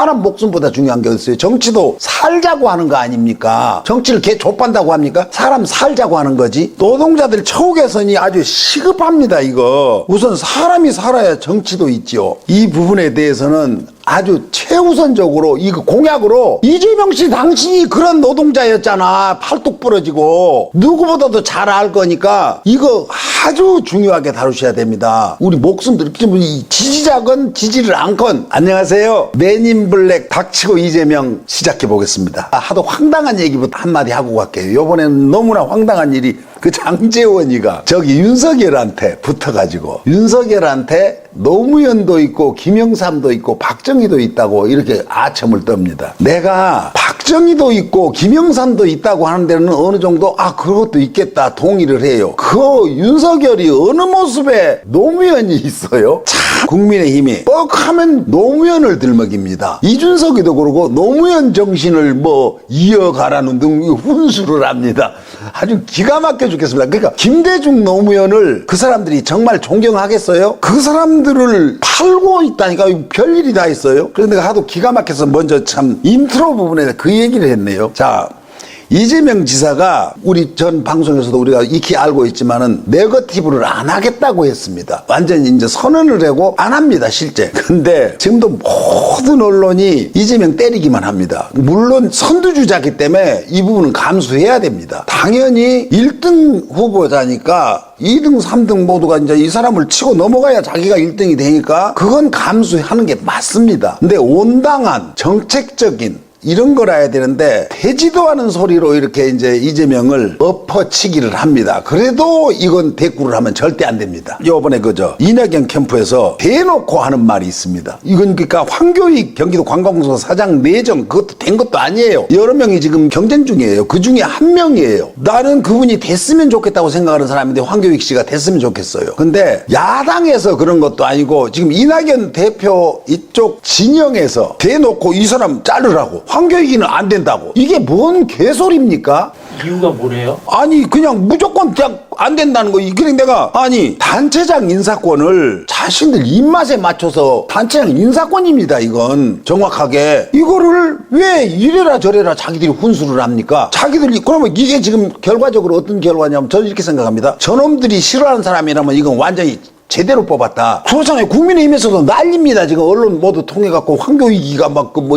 사람 목숨보다 중요한 게 어딨어요? 정치도 살자고 하는 거 아닙니까? 정치를 개 족반다고 합니까? 사람 살자고 하는 거지. 노동자들 처우 개선이 아주 시급합니다, 이거. 우선 사람이 살아야 정치도 있지요. 이 부분에 대해서는 아주 최우선적으로 이거 공약으로 이재명 씨 당신이 그런 노동자였잖아. 팔뚝 부러지고 누구보다도 잘 알 거니까 이거 아주 중요하게 다루셔야 됩니다. 우리 목숨들 지지자건 지지를 않건. 안녕하세요. 맨인블랙 닥치고 이재명 시작해 보겠습니다. 하도 황당한 얘기부터 한마디 하고 갈게요. 이번에는 너무나 황당한 일이 그 장제원이가 저기 윤석열한테 붙어가지고 윤석열한테 노무현도 있고 김영삼도 있고 박정희도 있다고 이렇게 아첨을 떱니다. 내가 박정희도 있고 김영삼도 있다고 하는 데는 어느 정도 그것도 있겠다 동의를 해요. 그 윤석열이 어느 모습에 노무현이 있어요? 참 국민의힘이 뻑하면 노무현을 들먹입니다. 이준석이도 그러고 노무현 정신을 이어가라는 등 훈수를 합니다. 아주 기가 막혀 죽겠습니다. 그러니까 김대중 노무현을 그 사람들이 정말 존경하겠어요? 그 사람들을 팔고 있다니까 별일이 다 있어요. 그래서 내가 하도 기가 막혀서 먼저 참 인트로 부분에 그 얘기를 했네요. 자, 이재명 지사가 우리 전 방송에서도 우리가 익히 알고 있지만은 네거티브를 안 하겠다고 했습니다. 완전히 이제 선언을 하고 안 합니다, 실제. 근데 지금도 모든 언론이 이재명 때리기만 합니다. 물론 선두주자기 때문에 이 부분은 감수해야 됩니다. 당연히 1등 후보자니까 2등, 3등 모두가 이제 이 사람을 치고 넘어가야 자기가 1등이 되니까 그건 감수하는 게 맞습니다. 근데 온당한 정책적인 이런 걸 해야 되는데 되지도 않은 소리로 이렇게 이제 이재명을 엎어치기를 합니다. 그래도 이건 대꾸를 하면 절대 안 됩니다. 요번에 이낙연 캠프에서 대놓고 하는 말이 있습니다. 이건 그러니까 황교익 경기도 관광공사 사장 내정 그것도 된 것도 아니에요. 여러 명이 지금 경쟁 중이에요. 그 중에 한 명이에요. 나는 그분이 됐으면 좋겠다고 생각하는 사람인데 황교익 씨가 됐으면 좋겠어요. 근데 야당에서 그런 것도 아니고 지금 이낙연 대표 이쪽 진영에서 대놓고 이 사람 자르라고 황교익이는 안 된다고. 이게 뭔 개소리입니까? 이유가 뭐래요? 아니 그냥 무조건 그냥 안 된다는 거. 그래 내가 단체장 인사권을 자신들 입맛에 맞춰서 단체장 인사권입니다. 이건 정확하게 이거를 왜 이래라 저래라 자기들이 훈수를 합니까? 자기들이 그러면 이게 지금 결과적으로 어떤 결과냐면 저는 이렇게 생각합니다. 저놈들이 싫어하는 사람이라면 이건 완전히 제대로 뽑았다. 그렇잖아요. 국민의힘에서도 난립니다. 지금 언론 모두 통해갖고 황교익이가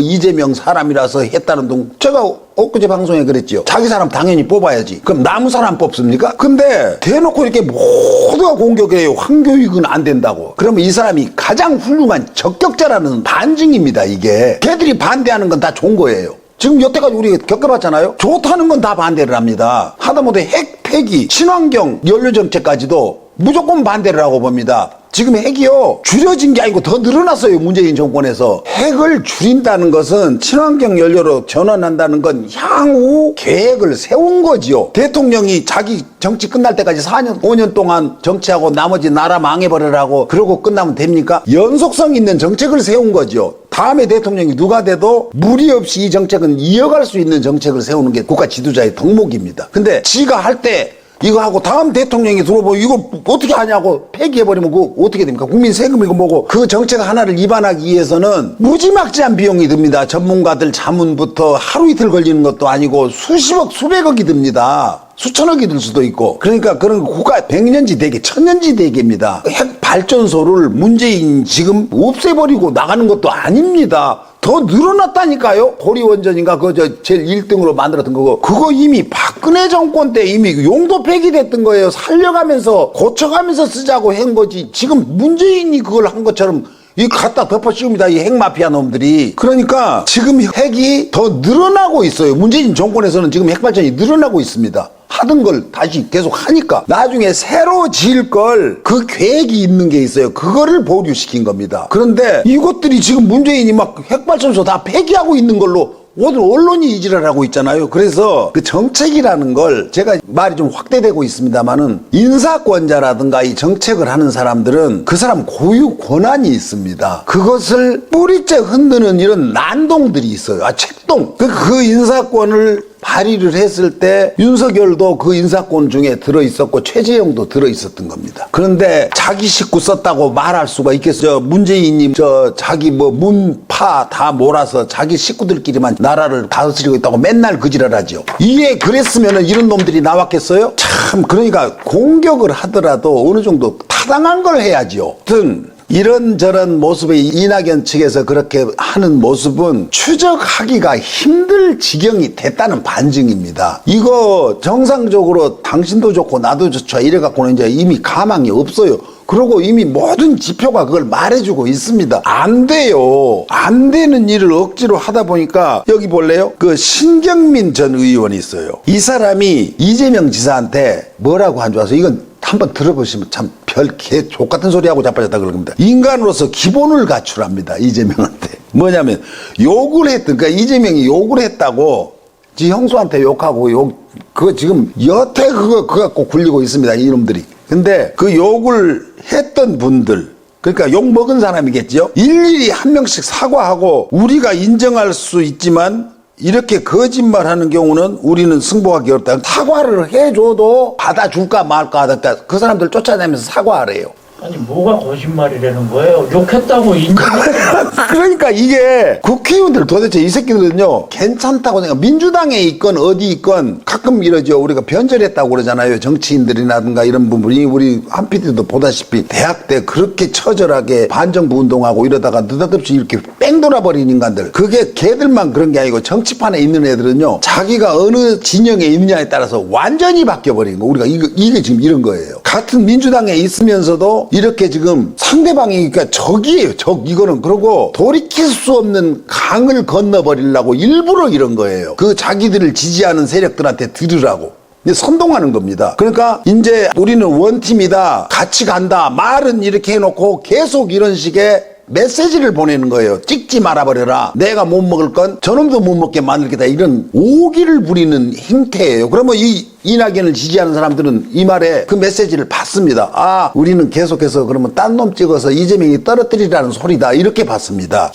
이재명 사람이라서 했다는 둥. 제가 엊그제 방송에 그랬죠. 자기 사람 당연히 뽑아야지. 그럼 남은 사람 뽑습니까? 근데 대놓고 이렇게 모두가 공격해요. 황교익은 안 된다고. 그러면 이 사람이 가장 훌륭한 적격자라는 반증입니다. 이게. 걔들이 반대하는 건 다 좋은 거예요. 지금 여태까지 우리 겪어봤잖아요. 좋다는 건 다 반대를 합니다. 하다못해 핵, 폐기, 친환경, 연료정책까지도 무조건 반대를 하고 봅니다. 지금 핵이요 줄여진 게 아니고 더 늘어났어요. 문재인 정권에서. 핵을 줄인다는 것은 친환경 연료로 전환한다는 건 향후 계획을 세운 거지요. 대통령이 자기 정치 끝날 때까지 4년 5년 동안 정치하고 나머지 나라 망해버리라고 그러고 끝나면 됩니까? 연속성 있는 정책을 세운 거죠. 다음에 대통령이 누가 돼도 무리 없이 이 정책은 이어갈 수 있는 정책을 세우는 게 국가 지도자의 덕목입니다. 근데 지가 할 때 이거 하고 다음 대통령이 들어보고 이거 어떻게 하냐고 폐기해버리면 그거 어떻게 됩니까? 국민 세금이고 뭐고. 그 정책 하나를 입안하기 위해서는 무지막지한 비용이 듭니다. 전문가들 자문부터 하루 이틀 걸리는 것도 아니고 수십억 수백억이 듭니다. 수천억이 들 수도 있고. 그러니까 그런 국가 백년지 대계 천년지 대계입니다. 핵 발전소를 문재인 지금 없애버리고 나가는 것도 아닙니다. 더 늘어났다니까요. 고리원전인가 제일 1등으로 만들었던 거고. 그거 이미 박근혜 정권 때 이미 용도 폐기됐던 거예요. 살려가면서 고쳐가면서 쓰자고 한 거지. 지금 문재인이 그걸 한 것처럼 이 갖다 덮어 씌웁니다. 이 핵마피아 놈들이. 그러니까 지금 핵이 더 늘어나고 있어요. 문재인 정권에서는 지금 핵발전이 늘어나고 있습니다. 하던 걸 다시 계속 하니까 나중에 새로 지을 걸 그 계획이 있는 게 있어요. 그거를 보류시킨 겁니다. 그런데 이것들이 지금 문재인이 핵발전소 다 폐기하고 있는 걸로 모든 언론이 이지랄 하고 있잖아요. 그래서 그 정책이라는 걸 제가 말이 좀 확대되고 있습니다만은 인사권자라든가 이 정책을 하는 사람들은 그 사람 고유 권한이 있습니다. 그것을 뿌리째 흔드는 이런 난동들이 있어요. 책동. 그 인사권을 발의를 했을 때 윤석열도 그 인사권 중에 들어있었고 최재형도 들어있었던 겁니다. 그런데 자기 식구 썼다고 말할 수가 있겠어요? 문재인님 자기 문파 다 몰아서 자기 식구들끼리만 나라를 다스리고 있다고 맨날 그 지랄하죠. 이게 그랬으면 이런 놈들이 나왔겠어요? 참 그러니까 공격을 하더라도 어느 정도 타당한 걸 해야죠. 하여튼 이런저런 모습에 이낙연 측에서 그렇게 하는 모습은 추적하기가 힘들 지경이 됐다는 반증입니다. 이거 정상적으로 당신도 좋고 나도 좋죠 이래갖고는 이제 이미 가망이 없어요. 그리고 이미 모든 지표가 그걸 말해주고 있습니다. 안 돼요. 안 되는 일을 억지로 하다 보니까 여기 볼래요? 그 신경민 전 의원이 있어요. 이 사람이 이재명 지사한테 뭐라고 한 줄 아세요? 이건 한번 들어보시면 참 별 개 족같은 소리하고 자빠졌다 그럴 겁니다. 인간으로서 기본을 갖추랍니다. 이재명한테. 뭐냐면 욕을 했던 그러니까 이재명이 욕을 했다고 지 형수한테 욕하고 그거 지금 여태 그거 갖고 굴리고 있습니다. 이놈들이. 근데 그 욕을 했던 분들 그러니까 욕 먹은 사람이겠죠. 일일이 한 명씩 사과하고 우리가 인정할 수 있지만 이렇게 거짓말하는 경우는 우리는 승복하기 어렵다. 사과를 해줘도 받아줄까 말까 하다 그 사람들 쫓아내면서 사과하래요. 아니 뭐가 거짓말이라는 거예요? 욕했다고 인정했다고. 그러니까 이게 국회의원들 도대체 이 새끼들은요 괜찮다고 생각. 민주당에 있건 어디 있건 가끔 이러죠. 우리가 변절했다고 그러잖아요. 정치인들이라든가 이런 분들이 우리 한 PD도 보다시피 대학 때 그렇게 처절하게 반정부 운동하고 이러다가 느닷없이 이렇게 뺑 돌아버린 인간들. 그게 걔들만 그런 게 아니고 정치판에 있는 애들은요 자기가 어느 진영에 있느냐에 따라서 완전히 바뀌어버린 거. 우리가 이게 지금 이런 거예요. 같은 민주당에 있으면서도 이렇게 지금 상대방이 그러니까 적이에요. 이거는. 그러고 돌이킬 수 없는 강을 건너버리려고 일부러 이런 거예요. 그 자기들을 지지하는 세력들한테 들으라고. 선동하는 겁니다. 그러니까 이제 우리는 원팀이다. 같이 간다. 말은 이렇게 해놓고 계속 이런 식의 메시지를 보내는 거예요. 찍지 말아버려라. 내가 못 먹을 건 저놈도 못 먹게 만들겠다. 이런 오기를 부리는 행태예요. 그러면 이낙연을 지지하는 사람들은 이 말에 그 메시지를 받습니다. 아, 우리는 계속해서 그러면 딴 놈 찍어서 이재명이 떨어뜨리라는 소리다. 이렇게 받습니다.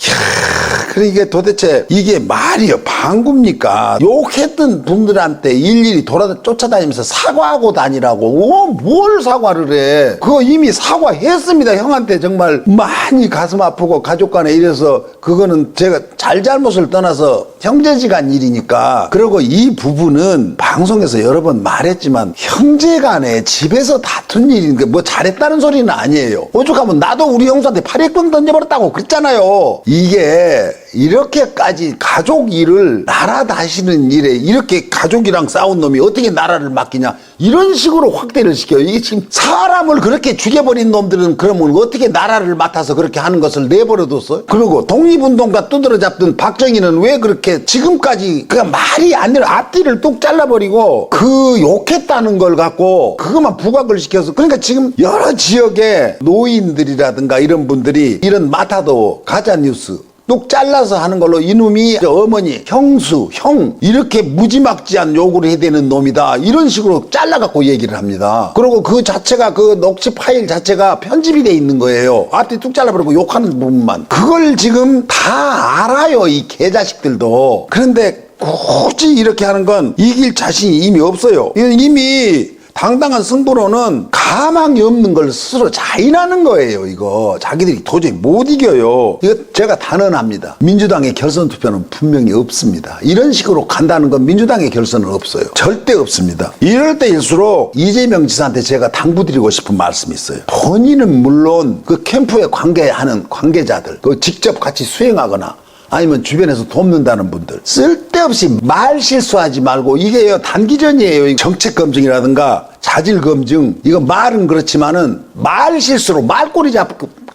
그러니까 도대체 이게 말이요 방구입니까? 욕했던 분들한테 일일이 쫓아다니면서 사과하고 다니라고. 뭘 사과를 해? 그거 이미 사과했습니다. 형한테 정말 많이 가슴 아프고 가족 간에 이래서 그거는 제가 잘잘못을 떠나서 형제지간 일이니까. 그리고 이 부분은 방송에서 여러 번 말했지만 형제간에 집에서 다툰 일인데 뭐 잘했다는 소리는 아니에요. 오죽하면 나도 우리 형수한테 파리권 던져버렸다고 그랬잖아요. 이게 이렇게까지 가족 일을 나라 다시는 일에 이렇게 가족이랑 싸운 놈이 어떻게 나라를 맡기냐 이런 식으로 확대를 시켜요. 이게 지금 사람을 그렇게 죽여버린 놈들은 그러면 어떻게 나라를 맡아서 그렇게 하는 것을 내버려뒀어요? 그리고 독립운동가 두드러 잡던 박정희는 왜 그렇게 지금까지 그냥 말이 안 되는 앞뒤를 뚝 잘라버리고 그 욕했다는 걸 갖고 그것만 부각을 시켜서 그러니까 지금 여러 지역의 노인들이라든가 이런 분들이 이런 마타도 가짜뉴스 뚝 잘라서 하는 걸로 이놈이 어머니, 형수, 형 이렇게 무지막지한 요구를 해야 되는 놈이다 이런 식으로 잘라갖고 얘기를 합니다. 그리고 그 자체가 그 녹취 파일 자체가 편집이 돼 있는 거예요. 앞뒤 뚝 잘라버리고 욕하는 부분만. 그걸 지금 다 알아요 이 개자식들도. 그런데 굳이 이렇게 하는 건 이길 자신이 이미 없어요. 이미 당당한 승부로는 가망이 없는 걸 스스로 자인하는 거예요. 이거 자기들이 도저히 못 이겨요. 이거 제가 단언합니다. 민주당의 결선 투표는 분명히 없습니다. 이런 식으로 간다는 건 민주당의 결선은 없어요. 절대 없습니다. 이럴 때일수록 이재명 지사한테 제가 당부드리고 싶은 말씀이 있어요. 본인은 물론 그 캠프에 관계하는 관계자들 그 직접 같이 수행하거나 아니면 주변에서 돕는다는 분들 쓸데없이 말 실수하지 말고 이게요 단기전이에요. 정책 검증이라든가 자질 검증 이거 말은 그렇지만은 말 실수로 말꼬리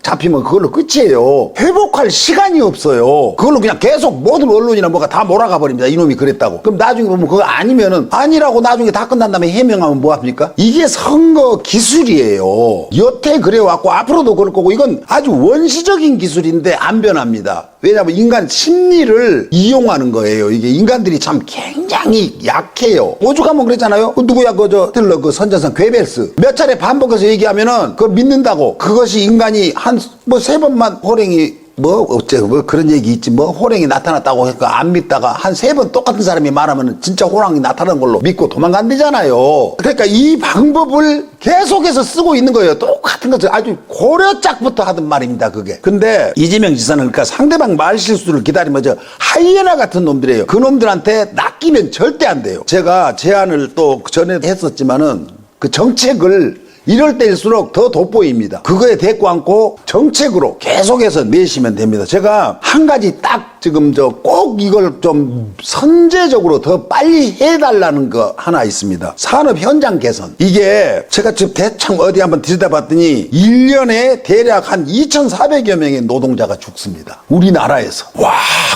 잡히면 그걸로 끝이에요. 회복할 시간이 없어요. 그걸로 그냥 계속 모든 언론이나 뭐가 다 몰아가 버립니다. 이놈이 그랬다고. 그럼 나중에 보면 그거 아니면은 아니라고 나중에 다 끝난 다음에 해명하면 뭐합니까? 이게 선거 기술이에요. 여태 그래왔고 앞으로도 그럴 거고 이건 아주 원시적인 기술인데 안 변합니다. 왜냐하면 인간 심리를 이용하는 거예요. 이게 인간들이 참 굉장히 약해요. 오죽하면 그랬잖아요. 누구야 들러 그 선전선 괴벨스 몇 차례 반복해서 얘기하면은 그걸 믿는다고. 그것이 인간이 한 뭐 3번만 호랭이 어째 뭐 그런 얘기 있지. 뭐 호랑이 나타났다고 해서 안 믿다가 한 3번 똑같은 사람이 말하면 진짜 호랑이 나타나는 걸로 믿고 도망간대잖아요. 그러니까 이 방법을 계속해서 쓰고 있는 거예요. 똑같은 것을 아주 고려짝부터 하던 말입니다, 그게. 근데 이재명 지사는 그러니까 상대방 말 실수를 기다리면서 하이에나 같은 놈들이에요. 그 놈들한테 낚이면 절대 안 돼요. 제가 제안을 또 전에 했었지만은 그 정책을 이럴 때일수록 더 돋보입니다. 그거에 대꾸 않고 정책으로 계속해서 내시면 됩니다. 제가 한 가지 딱 지금 꼭 이걸 좀 선제적으로 더 빨리 해달라는 거 하나 있습니다. 산업 현장 개선. 이게 제가 지금 대충 어디 한번 들여다봤더니 1년에 대략 한 2,400여 명의 노동자가 죽습니다. 우리나라에서. 와,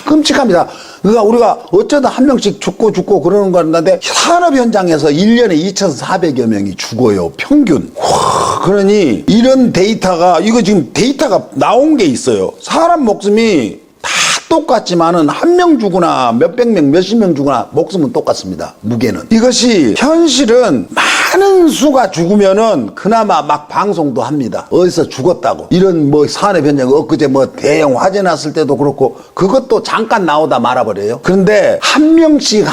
끔찍합니다. 그러니까 우리가 어쩌다 한 명씩 죽고 그러는 거 같는데 산업 현장에서 1년에 2,400여 명이 죽어요. 평균. 와, 그러니 이런 데이터가 이거 지금 데이터가 나온 게 있어요. 사람 목숨이 다 똑같지만은 한 명 죽거나 몇백 명, 몇십 명 죽거나 목숨은 똑같습니다. 무게는. 이것이 현실은 많은 수가 죽으면은 그나마 막 방송도 합니다. 어디서 죽었다고. 이런 뭐 산업 현장 엊그제 뭐 대형 화재 났을 때도 그렇고 그것도 잠깐 나오다 말아버려요. 그런데 한 명씩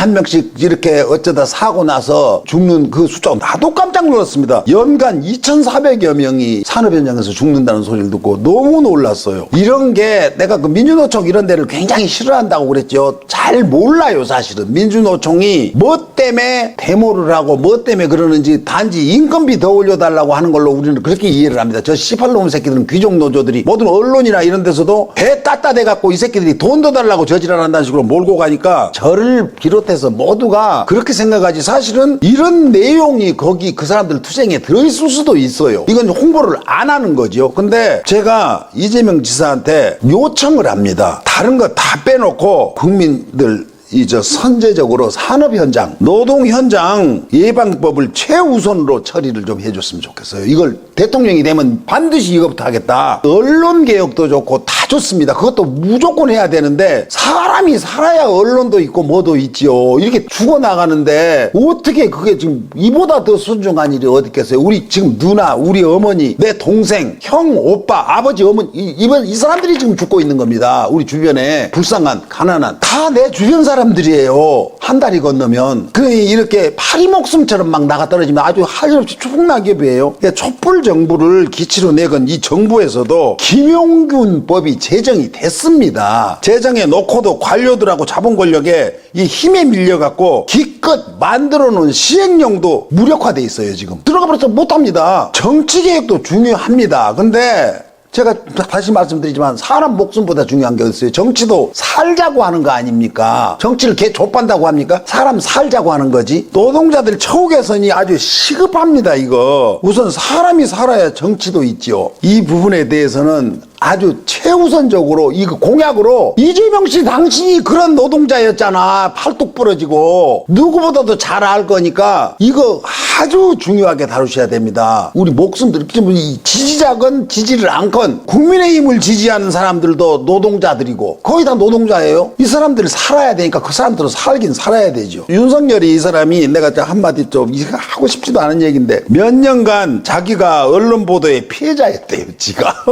이렇게 어쩌다 사고 나서 죽는 그 숫자 나도 깜짝 놀랐습니다. 연간 2,400여 명이 산업 현장에서 죽는다는 소리를 듣고 너무 놀랐어요. 이런 게 내가 그 민주노총 이런 데를 굉장히 싫어한다고 그랬죠. 잘 몰라요, 사실은. 민주노총이 뭐 때문에 데모를 하고 뭐 때문에 그러는지 단지 인건비 더 올려달라고 하는 걸로 우리는 그렇게 이해를 합니다. 저 18놈 새끼들은 귀족노조들이 모든 언론이나 이런 데서도 배 따따대갖고 이 새끼들이 돈 더 달라고 저지랄한다는 식으로 몰고 가니까 저를 비롯해서 모두가 그렇게 생각하지 사실은 이런 내용이 거기 그 사람들 투쟁에 들어있을 수도 있어요. 이건 홍보를 안 하는 거죠. 근데 제가 이재명 지사한테 요청을 합니다. 다른 거 다 빼놓고 국민들 선제적으로 산업 현장, 노동 현장 예방법을 최우선으로 처리를 좀 해줬으면 좋겠어요. 이걸 대통령이 되면 반드시 이것부터 하겠다. 언론 개혁도 좋고 다 좋습니다. 그것도 무조건 해야 되는데 사람이 살아야 언론도 있고 뭐도 있지요. 이렇게 죽어나가는데 어떻게 그게 지금 이보다 더 순종한 일이 어디 있겠어요. 우리 지금 누나, 우리 어머니, 내 동생, 형, 오빠, 아버지, 어머니 이 사람들이 지금 죽고 있는 겁니다. 우리 주변에 불쌍한, 가난한 다 내 주변 사람들이에요. 한 달이 건너면. 그러니 이렇게 파리 목숨처럼 막 나가 떨어지면 아주 할 일 없이 초풍낙엽이에요. 촛불 정부를 기치로 내건 이 정부에서도 김용균 법이 제정이 됐습니다. 제정해 놓고도 관료들하고 자본 권력에 이 힘에 밀려갖고 기껏 만들어 놓은 시행령도 무력화돼 있어요, 지금. 들어가 버려서 못합니다. 정치 개혁도 중요합니다. 근데 제가 다시 말씀드리지만 사람 목숨보다 중요한 게 어딨어요. 정치도 살자고 하는 거 아닙니까? 정치를 개 족반다고 합니까? 사람 살자고 하는 거지. 노동자들 처우 개선이 아주 시급합니다, 이거. 우선 사람이 살아야 정치도 있죠. 이 부분에 대해서는 아주 최우선적으로 이거 공약으로 이재명 씨 당신이 그런 노동자였잖아. 팔뚝 부러지고 누구보다도 잘 알 거니까 이거 아주 중요하게 다루셔야 됩니다. 우리 목숨들 지지자건 지지를 않건 국민의힘을 지지하는 사람들도 노동자들이고 거의 다 노동자예요. 이 사람들이 살아야 되니까 그 사람들은 살긴 살아야 되죠. 윤석열이 이 사람이 내가 한마디 좀 이거 하고 싶지도 않은 얘기인데 몇 년간 자기가 언론 보도의 피해자였대요, 지가.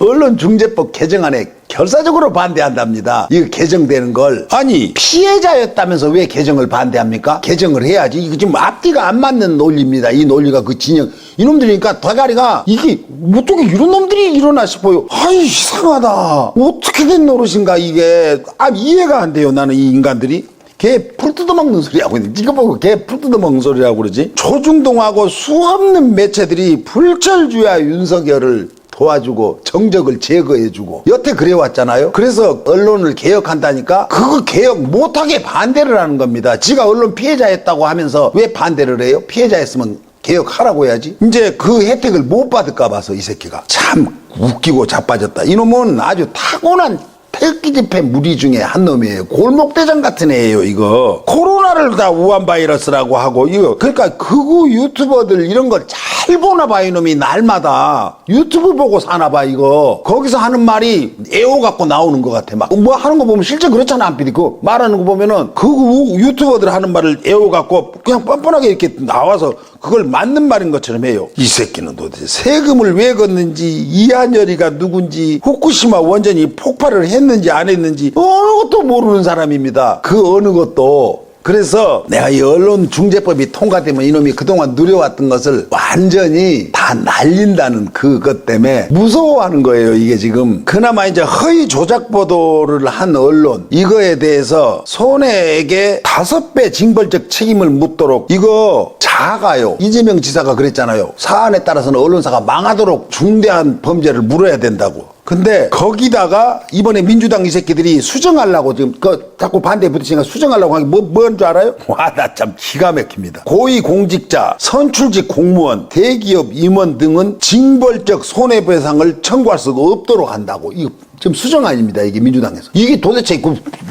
언론중재법 개정안에 결사적으로 반대한답니다. 이거 개정되는 걸. 아니 피해자였다면서 왜 개정을 반대합니까? 개정을 해야지. 이거 지금 앞뒤가 안 맞는 논리입니다. 이 논리가 그 진영 이놈들이니까 대가리가 이게 어떻게 이런 놈들이 일어나 싶어요. 아이 이상하다. 어떻게 된 노릇인가 이게. 이해가 안 돼요. 나는 이 인간들이. 개 풀 뜯어먹는 소리 하고 있는데 이거 보고 개 풀 뜯어먹는 소리라고 그러지. 조중동하고 수없는 매체들이 불철주야 윤석열을 도와주고 정적을 제거해주고 여태 그래왔잖아요. 그래서 언론을 개혁한다니까 그거 개혁 못하게 반대를 하는 겁니다. 지가 언론 피해자였다고 하면서 왜 반대를 해요? 피해자였으면 개혁하라고 해야지. 이제 그 혜택을 못 받을까 봐서 이 새끼가 참 웃기고 자빠졌다. 이놈은 아주 타고난 태극기 집회 무리 중에 한 놈이에요. 골목대장 같은 애예요, 이거. 코로나를 다 우한 바이러스라고 하고, 이거. 그러니까 극우 유튜버들 이런 거 잘 보나 봐, 이놈이. 날마다. 유튜브 보고 사나 봐, 이거. 거기서 하는 말이 애호 갖고 나오는 것 같아. 막. 뭐 하는 거 보면 실제 그렇잖아, 안 PD. 그 말하는 거 보면은 극우 유튜버들 하는 말을 애호 갖고 그냥 뻔뻔하게 이렇게 나와서 그걸 맞는 말인 것처럼 해요. 이 새끼는 도대체 세금을 왜 걷는지, 이한열이가 누군지, 후쿠시마 원전이 폭발을 했는지 안 했는지 어느 것도 모르는 사람입니다. 그 어느 것도. 그래서 내가 이 언론중재법이 통과되면 이놈이 그동안 누려왔던 것을 완전히 다 날린다는 그것 때문에 무서워하는 거예요, 이게 지금. 그나마 이제 허위 조작 보도를 한 언론, 이거에 대해서 손해액의 5배 징벌적 책임을 묻도록 이거 작아요. 이재명 지사가 그랬잖아요. 사안에 따라서는 언론사가 망하도록 중대한 범죄를 물어야 된다고. 근데 거기다가 이번에 민주당 이 새끼들이 수정하려고 지금 자꾸 반대에 부딪히니까 수정하려고 하는 게 뭔 줄 알아요? 와, 나 참 기가 막힙니다. 고위공직자, 선출직 공무원, 대기업 임원 등은 징벌적 손해배상을 청구할 수가 없도록 한다고. 이거 지금 수정 아닙니다, 이게 민주당에서. 이게 도대체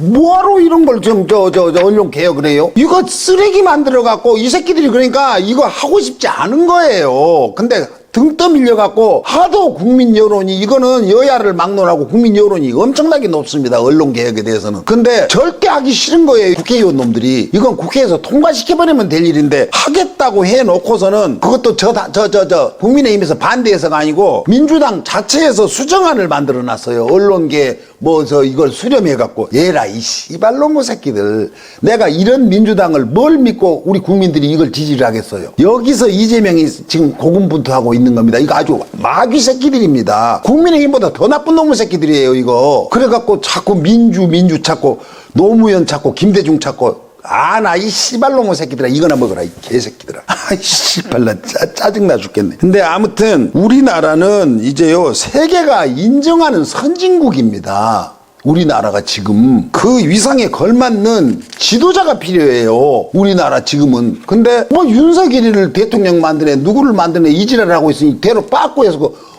뭐하러 이런 걸 지금 언론 개혁을 해요? 이거 쓰레기 만들어갖고 이 새끼들이 그러니까 이거 하고 싶지 않은 거예요. 근데 등 떠밀려갖고 하도 국민 여론이, 이거는 여야를 막론하고 국민 여론이 엄청나게 높습니다, 언론 개혁에 대해서는. 근데 절대 하기 싫은 거예요, 국회의원 놈들이. 이건 국회에서 통과시켜버리면 될 일인데 하겠다고 해놓고서는 그것도 국민의힘에서 반대해서가 아니고 민주당 자체에서 수정안을 만들어놨어요. 언론계 이걸 수렴해갖고. 얘라 이 씨발놈의 새끼들. 내가 이런 민주당을 뭘 믿고 우리 국민들이 이걸 지지를 하겠어요. 여기서 이재명이 지금 고군분투하고 있는 겁니다. 이거 아주 마귀 새끼들입니다. 국민의힘보다 더 나쁜 놈의 새끼들이에요, 이거. 그래갖고 자꾸 민주 찾고 노무현 찾고 김대중 찾고. 나 이 씨발놈의 새끼들아, 이거나 먹어라, 이 개새끼들아. 아이 씨발, 나 짜증나 죽겠네. 근데 아무튼 우리나라는 이제요, 세계가 인정하는 선진국입니다. 우리나라가 지금 그 위상에 걸맞는 지도자가 필요해요, 우리나라 지금은. 근데 윤석열이를 대통령 만드네, 누구를 만드네, 이지랄을 하고 있으니 대로 빠꾸 해서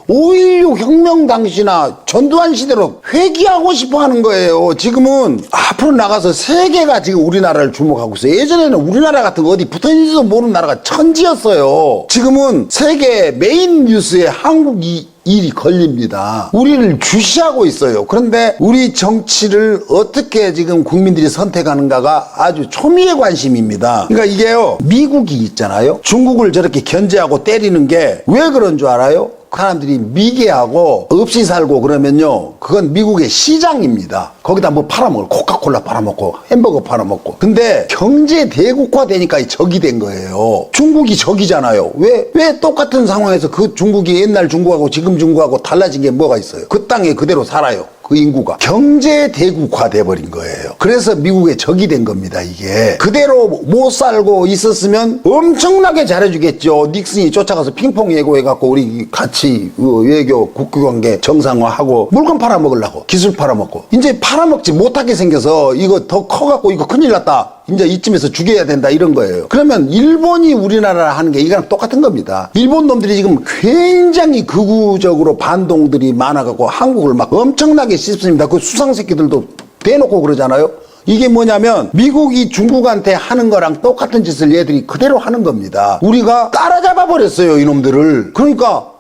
5.16 혁명 당시나 전두환 시대로 회귀하고 싶어 하는 거예요. 지금은 앞으로 나가서 세계가 지금 우리나라를 주목하고 있어요. 예전에는 우리나라 같은 거 어디 붙어있는지도 모르는 나라가 천지였어요. 지금은 세계 메인 뉴스에 한국이 일이 걸립니다. 우리를 주시하고 있어요. 그런데 우리 정치를 어떻게 지금 국민들이 선택하는가가 아주 초미의 관심입니다. 그러니까 이게요, 미국이 있잖아요. 중국을 저렇게 견제하고 때리는 게 왜 그런 줄 알아요? 그 사람들이 미개하고 없이 살고 그러면요, 그건 미국의 시장입니다. 거기다 뭐 팔아먹을, 코카콜라 팔아먹고 햄버거 팔아먹고. 근데 경제 대국화 되니까 적이 된 거예요. 중국이 적이잖아요. 왜 똑같은 상황에서 그 중국이 옛날 중국하고 지금 중국하고 달라진 게 뭐가 있어요? 그 땅에 그대로 살아요. 그 인구가 경제 대국화 돼버린 거예요. 그래서 미국의 적이 된 겁니다, 이게. 그대로 못 살고 있었으면 엄청나게 잘해주겠죠. 닉슨이 쫓아가서 핑퐁 예고해갖고 우리 같이 외교 국교관계 정상화하고 물건 팔아먹으려고, 기술 팔아먹고. 이제 팔아먹지 못하게 생겨서 이거 더 커갖고 이거 큰일 났다, 이제 이쯤에서 죽여야 된다, 이런 거예요. 그러면 일본이 우리나라를 하는 게 이거랑 똑같은 겁니다. 일본 놈들이 지금 굉장히 극우적으로 반동들이 많아갖고 한국을 막 엄청나게 씹습니다. 그 수상 새끼들도 대놓고 그러잖아요. 이게 뭐냐면 미국이 중국한테 하는 거랑 똑같은 짓을 얘들이 그대로 하는 겁니다. 우리가 따라잡아 버렸어요, 이놈들을. 그러니까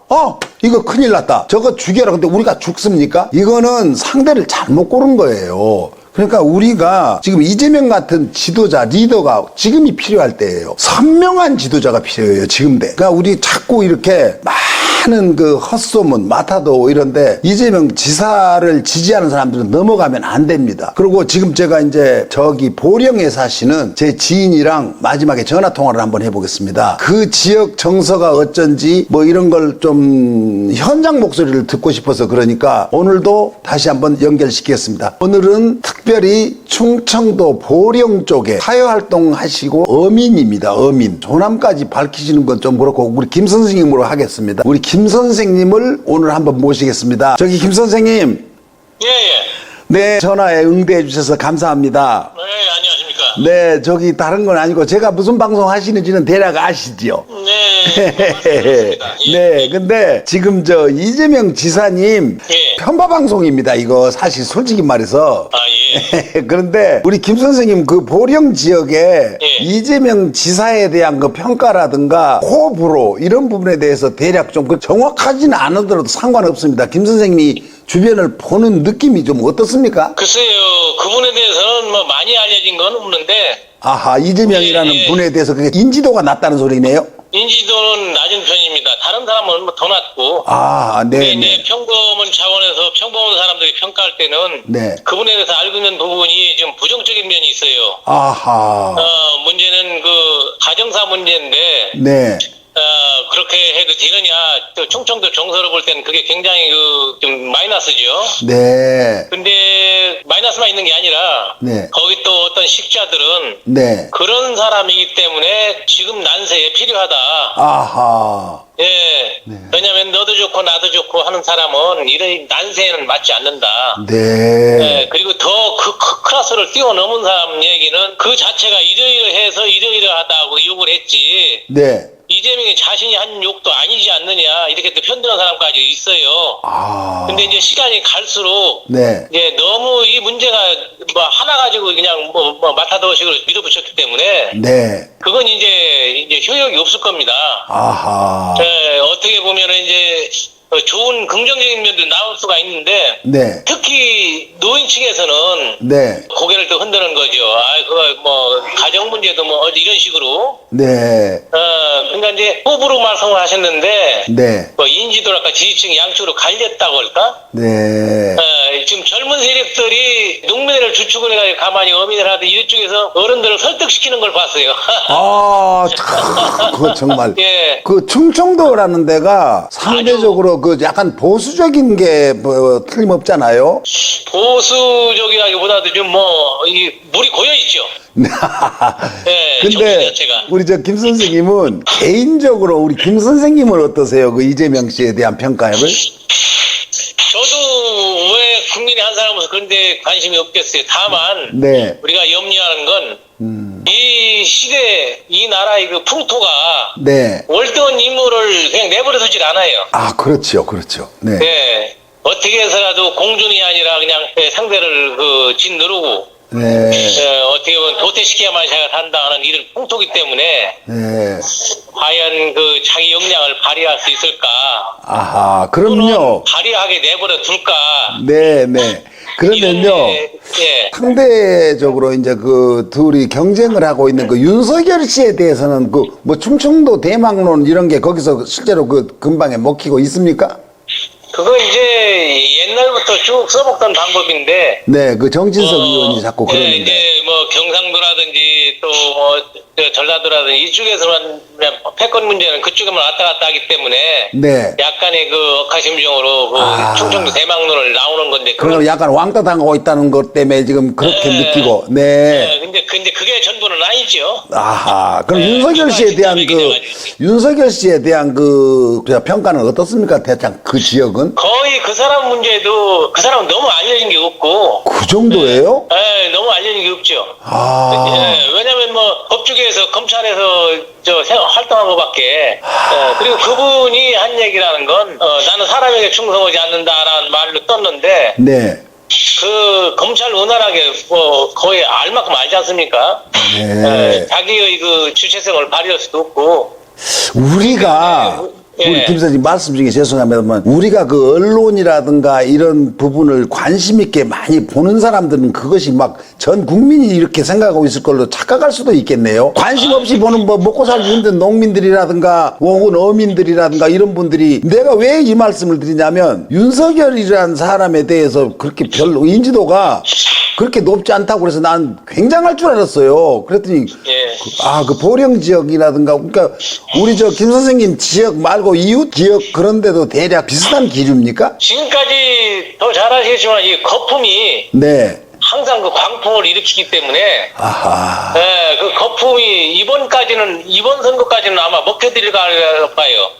이거 큰일 났다, 저거 죽여라. 근데 우리가 죽습니까? 이거는 상대를 잘못 고른 거예요. 그러니까 우리가 지금 이재명 같은 지도자, 리더가 지금이 필요할 때예요. 선명한 지도자가 필요해요, 지금 때. 그러니까 우리 자꾸 이렇게 많은 그 헛소문, 마타도 이런데 이재명 지사를 지지하는 사람들은 넘어가면 안 됩니다. 그리고 지금 제가 이제 저기 보령에 사시는 제 지인이랑 마지막에 전화 통화를 한번 해보겠습니다. 그 지역 정서가 어쩐지 이런 걸 좀 현장 목소리를 듣고 싶어서 그러니까 오늘도 다시 한번 연결시키겠습니다. 오늘은 특별히 충청도 보령 쪽에 사회활동 하시고 어민입니다. 어민. 조남까지 밝히시는 건 좀 그렇고 우리 김 선생님으로 하겠습니다. 우리 김 선생님을 오늘 한번 모시겠습니다. 저기 김 선생님. 예. 네, 전화에 응대해 주셔서 감사합니다. 네, 안녕하십니까. 네, 저기 다른 건 아니고 제가 무슨 방송 하시는지는 대략 아시죠? 네. 네, 근데 지금 저 이재명 지사님 예. 편파 방송입니다. 이거 사실 솔직히 말해서. 아, 예. 그런데 우리 김 선생님 그 보령 지역에 예. 이재명 지사에 대한 그 평가라든가 호불호 이런 부분에 대해서 대략 좀 그 정확하지는 않으더라도 상관없습니다. 김 선생님이 주변을 보는 느낌이 좀 어떻습니까? 글쎄요, 그분에 대해서는 뭐 많이 알려진 건 없는데, 아하, 이재명이라는 예, 예. 분에 대해서 그게 인지도가 낮다는 소리네요? 인지도는 낮은 편입니다. 다른 사람은 뭐 더 낮고. 아, 근데 네, 이제 네. 평범한 차원에서 평범한 사람들이 평가할 때는 네. 그분에 대해서 알고 있는 부분이 좀 부정적인 면이 있어요. 아하, 문제는 그 가정사 문제인데, 네. 그렇게 해도 되느냐, 또 충청도 정서로 볼 때는 그게 굉장히 좀 마이너스죠. 네. 근데 마이너스만 있는 게 아니라, 네. 거기 또 어떤 식자들은 네. 그런 사람이기 때문에 지금 난세에 필요하다. 아하. 예. 왜냐면 너도 좋고 나도 좋고 하는 사람은 이런 난세에는 맞지 않는다. 네. 예, 그리고 더 클래스를 뛰어넘은 사람 얘기는 그 자체가 이러이러해서 이러이러하다고 욕을 했지. 네. 이재명이 자신이 한 욕도 아니지 않느냐 이렇게 또 편드는 사람까지 있어요. 아. 근데 이제 시간이 갈수록 네. 이제 너무 이 문제가 뭐 하나 가지고 그냥 뭐 마타도식으로 밀어붙였기 때문에 네. 그건 이제 효력이 없을 겁니다. 아하. 네, 어떻게 보면은 이제 좋은 긍정적인 면도 나올 수가 있는데 네. 특히 노인 층에서는 네. 고개를 또 흔드는 거죠. 그거 뭐 가정 문제도 뭐 이런 식으로. 네. 그러니까 이제 호불호 말씀을 하셨는데 네. 뭐 인지도랄까 지지층 양쪽으로 갈렸다고 할까? 네. 지금 젊은 세력들이 농민을 주축을 해가지고 가만히 어민을 하듯 이쪽에서 어른들을 설득시키는 걸 봤어요. 아, 참, 그거 정말. 예. 그 충청도라는 데가 상대적으로 그 약간 보수적인 게 뭐 틀림없잖아요. 보수적이라기보다도 좀 이 물이 고여 있죠. 네, 정치 근데 자체가. 우리 저 김 선생님은 개인적으로 우리 김 선생님은 어떠세요? 그 이재명 씨에 대한 평가를? 저도 왜 국민의 한 사람으로서 그런데 관심이 없겠어요. 다만 네. 우리가 염려하는 건 이 시대, 이 나라의 그 풍토가 네. 월등한 인물을 그냥 내버려 두질 않아요. 아, 그렇죠. 그렇죠. 네. 네. 어떻게 해서라도 공존이 아니라 그냥 상대를 짓누르고 네. 어떻게 보면 도태시켜야만 자기가 산다는 이런 풍토기 때문에 네. 과연 자기 역량을 발휘할 수 있을까? 아하, 또는 그럼요. 발휘하게 내버려 둘까? 네, 네. 그러면요. 예. 상대적으로 이제 그 둘이 경쟁을 하고 있는 그 윤석열 씨에 대해서는 그 뭐 충청도 대망론 이런 게 거기서 실제로 그 근방에 먹히고 있습니까? 그거 이제 옛날부터 쭉 써먹던 방법인데. 네, 그 정진석 의원이 자꾸 예, 그러는데. 이제 뭐 경상도라든지 또 전라도라든지 이쪽에서만 패권 문제는 그쪽에만 왔다 갔다 하기 때문에. 네. 약간의 억하심정으로 충청도 대망론을 나오는 건데. 그럼 약간 왕따 당하고 있다는 것 때문에 지금 그렇게 느끼고. 네. 근데 그게 전부는 아니죠. 아하. 그럼 네, 윤석열 씨에 대한 돼가지고. 윤석열 씨에 대한 그 평가는 어떻습니까? 대충 그 지역은? 거의 그 사람 문제도 그 사람은 너무 알려진 게 없고. 그 정도예요? 네, 너무 알려진 게 없죠. 아. 네, 왜냐면 법조계에서 검찰에서 활동한 것밖에. 그리고 그분이 한 얘기라는 건 나는 사람에게 충성하지 않는다라는 말로 떴는데. 네. 그 검찰 원활하게 거의 알 만큼 알지 않습니까? 네. 자기의 그 주체성을 발휘할 수도 없고. 우리가 예. 우리 김 선생님 말씀 중에 죄송합니다만 우리가 그 언론이라든가 이런 부분을 관심 있게 많이 보는 사람들은 그것이 막 전 국민이 이렇게 생각하고 있을 걸로 착각할 수도 있겠네요. 관심 없이 보는 뭐 먹고 살기 힘든 농민들이라든가 혹은 어민들이라든가 이런 분들이 내가 왜 이 말씀을 드리냐면 윤석열이라는 사람에 대해서 그렇게 별로 인지도가 그렇게 높지 않다고 그래서 난 굉장할 줄 알았어요. 그랬더니 예. 그 보령 지역이라든가 그러니까 우리 저 김 선생님 지역 말고 이웃 지역 그런 데도 대략 비슷한 기류입니까? 지금까지 더 잘 아시겠지만 이 거품이 네. 항상 그 광풍을 일으키기 때문에. 아하. 네, 그 거품이 이번 선거까지는 아마 먹혀드릴 거예요.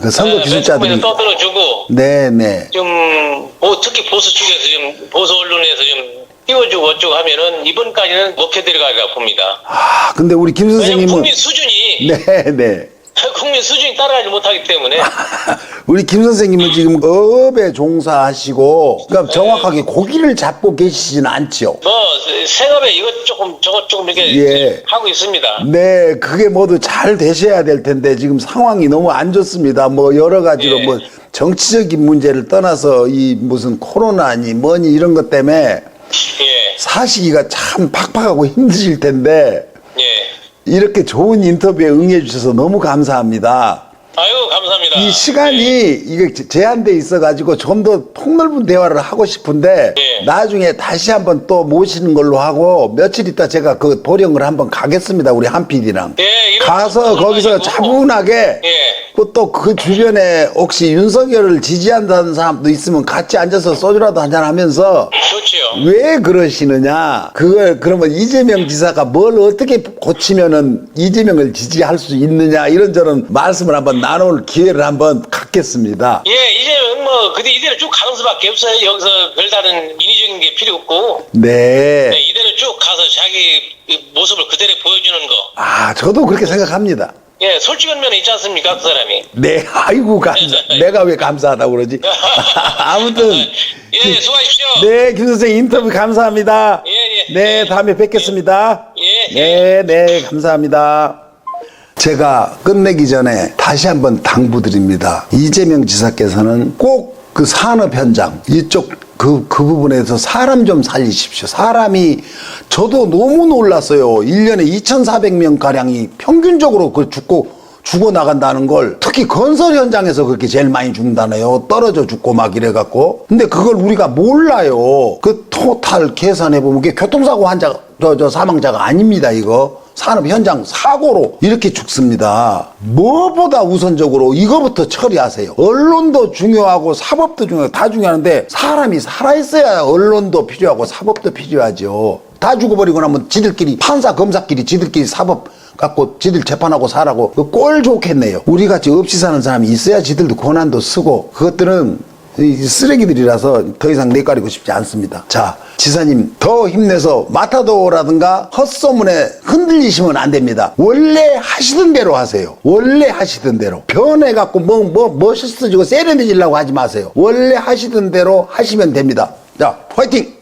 그 선거 기술자들이. 떠들어주고. 네네. 좀 특히 보수 쪽에서 보수 언론에서 좀 띄워주고 어쩌고 하면은 이번까지는 먹혀드릴 거라고 봅니다. 근데 우리 김 왜냐면 선생님은. 국민 수준이 네네. 국민 수준이 따라가지 못하기 때문에. 우리 김 선생님은 지금 어업에 종사하시고, 그러니까 정확하게 고기를 잡고 계시진 않죠. 뭐 생업에 이것 조금 저것 조금 이렇게 예. 하고 있습니다. 네, 그게 모두 잘 되셔야 될 텐데 지금 상황이 너무 안 좋습니다. 뭐 여러 가지로 예. 뭐 정치적인 문제를 떠나서 이 무슨 코로나니 뭐니 이런 것 때문에 예. 사시기가 참 팍팍하고 힘드실 텐데 예. 이렇게 좋은 인터뷰에 응해 주셔서 너무 감사합니다. 아유 감사합니다. 이 시간이 이게 제한돼 있어가지고 좀 더 폭넓은 대화를 하고 싶은데 예. 나중에 다시 한번 또 모시는 걸로 하고 며칠 있다 제가 그 보령을 한번 가겠습니다. 우리 한 PD랑 예, 이런 가서 것도 거기서 가지고. 차분하게 예. 또 그 주변에 혹시 윤석열을 지지한다는 사람도 있으면 같이 앉아서 소주라도 한잔 하면서 좋지요. 왜 그러시느냐 그걸 그러면 이재명 지사가 뭘 어떻게 고치면은 이재명을 지지할 수 있느냐 이런저런 말씀을 한번 나눌 기회를 한번 갖겠습니다. 예, 이제 뭐 그대 이대로 쭉 가는 수밖에 없어요. 여기서 별다른 인위적인 게 필요 없고 네. 네, 이대로 쭉 가서 자기 모습을 그대로 보여주는 거. 아 저도 그렇게 생각합니다. 예, 솔직한 면에 있지 않습니까, 그 사람이? 네, 아이고 감사. 내가 왜 감사하다고 그러지? 아무튼 예, 수고하십시오. 네, 김 선생 인터뷰 감사합니다. 예, 예. 네, 다음에 뵙겠습니다. 예, 네, 네, 감사합니다. 제가 끝내기 전에 다시 한번 당부드립니다. 이재명 지사께서는 꼭 그 산업 현장 이쪽 그 부분에서 사람 좀 살리십시오. 사람이 저도 너무 놀랐어요. 1년에 2,400명 가량이 평균적으로 그 죽어 나간다는 걸 특히 건설 현장에서 그렇게 제일 많이 죽는다네요. 떨어져 죽고 막 이래갖고. 근데 그걸 우리가 몰라요. 그 토탈 계산해보면 그게 교통사고 환자, 사망자가 아닙니다, 이거. 산업 현장 사고로 이렇게 죽습니다. 무엇보다 우선적으로 이거부터 처리하세요. 언론도 중요하고 사법도 중요하고 다 중요한데 사람이 살아있어야 언론도 필요하고 사법도 필요하죠. 다 죽어버리고 나면 지들끼리 판사 검사끼리 지들끼리 사법 갖고 지들 재판하고 사라고 꼴 좋겠네요. 우리같이 없이 사는 사람이 있어야 지들도 고난도 쓰고 그것들은 이 쓰레기들이라서 더 이상 내가리고 싶지 않습니다. 자, 지사님 더 힘내서 마타도라든가 헛소문에 흔들리시면 안 됩니다. 원래 하시던 대로 하세요. 원래 하시던 대로. 변해갖고 멋있어지고 세련되지려고 하지 마세요. 원래 하시던 대로 하시면 됩니다. 자, 화이팅!